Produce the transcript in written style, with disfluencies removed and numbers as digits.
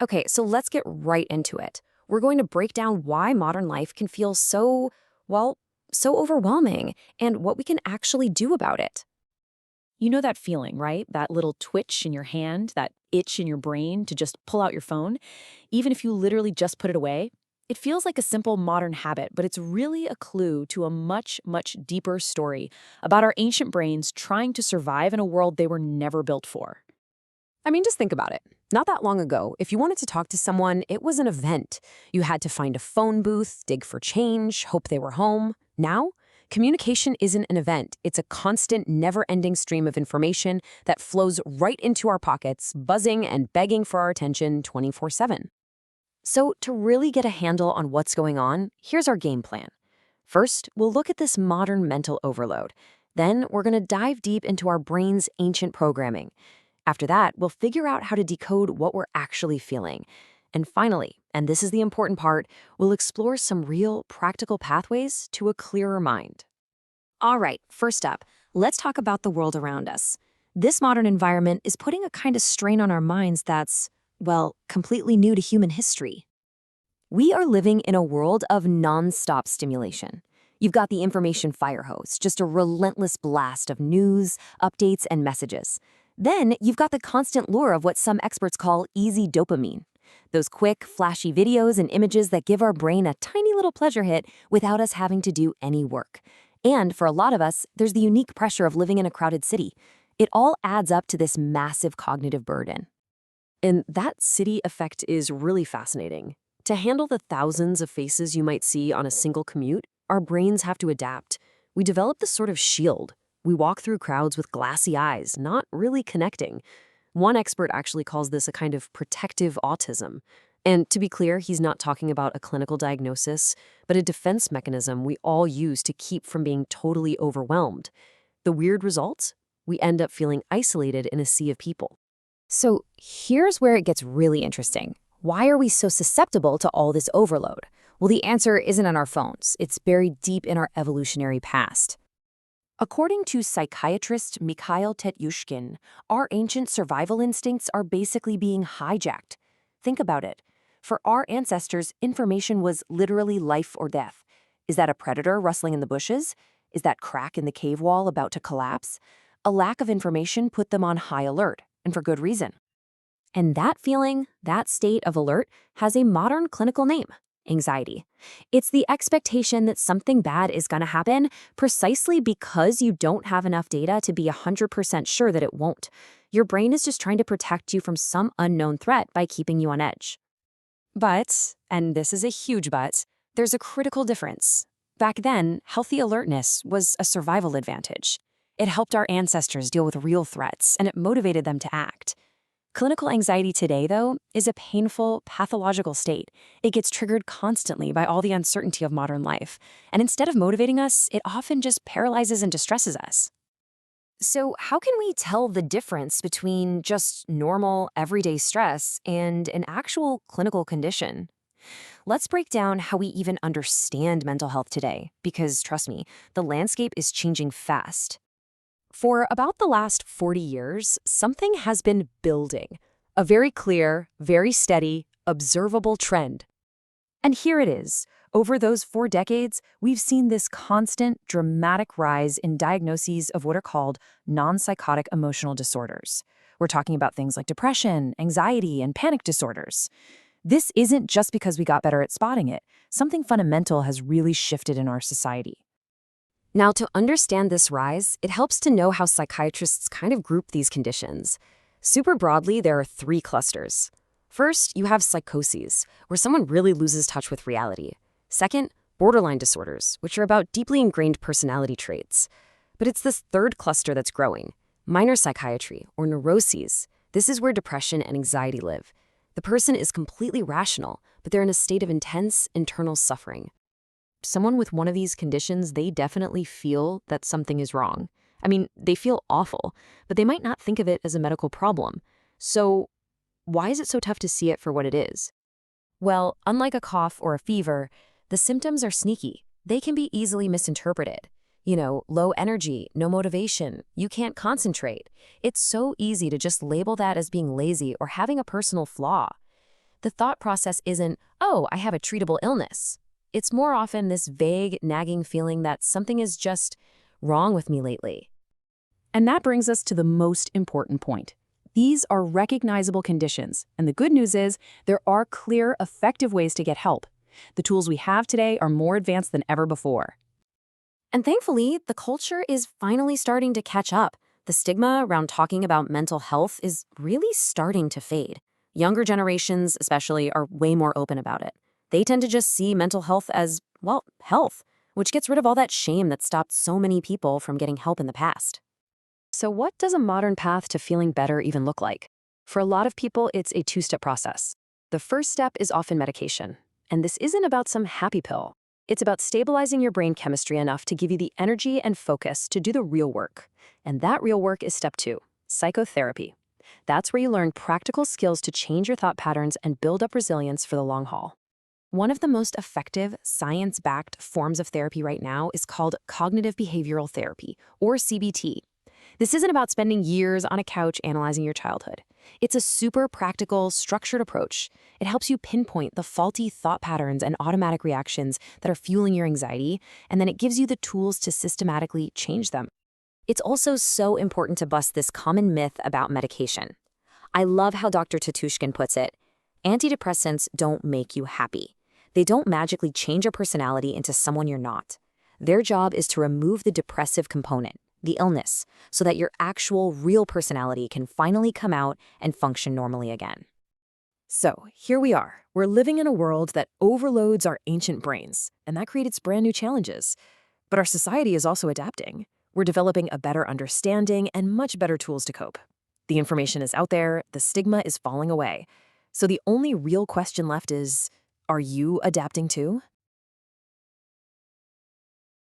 Okay, so let's get right into it. We're going to break down why modern life can feel so, well, so overwhelming and what we can actually do about it. You know that feeling, right? That little twitch in your hand, that itch in your brain to just pull out your phone, even if you literally just put it away? It feels like a simple modern habit, but it's really a clue to a much, much deeper story about our ancient brains trying to survive in a world they were never built for. I mean, just think about it. Not that long ago, if you wanted to talk to someone, it was an event. You had to find a phone booth, dig for change, hope they were home. Now, communication isn't an event. It's a constant, never-ending stream of information that flows right into our pockets, buzzing and begging for our attention 24/7. So, to really get a handle on what's going on, here's our game plan. First, we'll look at this modern mental overload. Then, we're going to dive deep into our brain's ancient programming. After that, we'll figure out how to decode what we're actually feeling. And finally, and this is the important part, we'll explore some real, practical pathways to a clearer mind. All right, first up, let's talk about the world around us. This modern environment is putting a kind of strain on our minds that's, well, completely new to human history. We are living in a world of nonstop stimulation. You've got the information fire hose, just a relentless blast of news, updates, and messages. Then you've got the constant lure of what some experts call easy dopamine. Those quick, flashy videos and images that give our brain a tiny little pleasure hit without us having to do any work. And for a lot of us, there's the unique pressure of living in a crowded city. It all adds up to this massive cognitive burden. And that city effect is really fascinating. To handle the thousands of faces you might see on a single commute, our brains have to adapt. We develop this sort of shield. We walk through crowds with glassy eyes, not really connecting. One expert actually calls this a kind of protective autism. And to be clear, he's not talking about a clinical diagnosis, but a defense mechanism we all use to keep from being totally overwhelmed. The weird result? We end up feeling isolated in a sea of people. So here's where it gets really interesting. Why are we so susceptible to all this overload? Well, the answer isn't on our phones. It's buried deep in our evolutionary past. According to psychiatrist Mikhail Tetyushkin, our ancient survival instincts are basically being hijacked. Think about it. For our ancestors, information was literally life or death. Is that a predator rustling in the bushes? Is that crack in the cave wall about to collapse? A lack of information put them on high alert, and for good reason. And that feeling, that state of alert, has a modern clinical name: anxiety. It's the expectation that something bad is going to happen precisely because you don't have enough data to be 100% sure that it won't. Your brain is just trying to protect you from some unknown threat by keeping you on edge. But, and this is a huge but, there's a critical difference. Back then, healthy alertness was a survival advantage. It helped our ancestors deal with real threats, and it motivated them to act. Clinical anxiety today, though, is a painful, pathological state. It gets triggered constantly by all the uncertainty of modern life. And instead of motivating us, it often just paralyzes and distresses us. So how can we tell the difference between just normal, everyday stress and an actual clinical condition? Let's break down how we even understand mental health today, because trust me, the landscape is changing fast. For about the last 40 years, something has been building. A very clear, very steady, observable trend. And here it is. Over those 4 decades, we've seen this constant, dramatic rise in diagnoses of what are called non-psychotic emotional disorders. We're talking about things like depression, anxiety, and panic disorders. This isn't just because we got better at spotting it. Something fundamental has really shifted in our society. Now, to understand this rise, it helps to know how psychiatrists kind of group these conditions. Super broadly, there are 3 clusters. First, you have psychoses, where someone really loses touch with reality. Second, borderline disorders, which are about deeply ingrained personality traits. But it's this third cluster that's growing: minor psychiatry, or neuroses. This is where depression and anxiety live. The person is completely rational, but they're in a state of intense internal suffering. Someone with one of these conditions, they definitely feel that something is wrong. I mean, they feel awful, but they might not think of it as a medical problem. So, why is it so tough to see it for what it is? Well, unlike a cough or a fever, the symptoms are sneaky. They can be easily misinterpreted. Low energy, no motivation, you can't concentrate. It's so easy to just label that as being lazy or having a personal flaw. The thought process isn't, oh, I have a treatable illness. It's more often this vague, nagging feeling that something is just wrong with me lately. And that brings us to the most important point. These are recognizable conditions, and the good news is there are clear, effective ways to get help. The tools we have today are more advanced than ever before. And thankfully, the culture is finally starting to catch up. The stigma around talking about mental health is really starting to fade. Younger generations, especially, are way more open about it. They tend to just see mental health as, well, health, which gets rid of all that shame that stopped so many people from getting help in the past. So what does a modern path to feeling better even look like? For a lot of people, it's a two-step process. The first step is often medication. And this isn't about some happy pill. It's about stabilizing your brain chemistry enough to give you the energy and focus to do the real work. And that real work is step 2, psychotherapy. That's where you learn practical skills to change your thought patterns and build up resilience for the long haul. One of the most effective, science-backed forms of therapy right now is called cognitive behavioral therapy, or CBT. This isn't about spending years on a couch analyzing your childhood. It's a super practical, structured approach. It helps you pinpoint the faulty thought patterns and automatic reactions that are fueling your anxiety, and then it gives you the tools to systematically change them. It's also so important to bust this common myth about medication. I love how Dr. Tatushkin puts it. Antidepressants don't make you happy. They don't magically change your personality into someone you're not. Their job is to remove the depressive component, the illness, so that your actual, real personality can finally come out and function normally again. So, here we are. We're living in a world that overloads our ancient brains, and that creates brand new challenges. But our society is also adapting. We're developing a better understanding and much better tools to cope. The information is out there, the stigma is falling away. So the only real question left is, are you adapting too?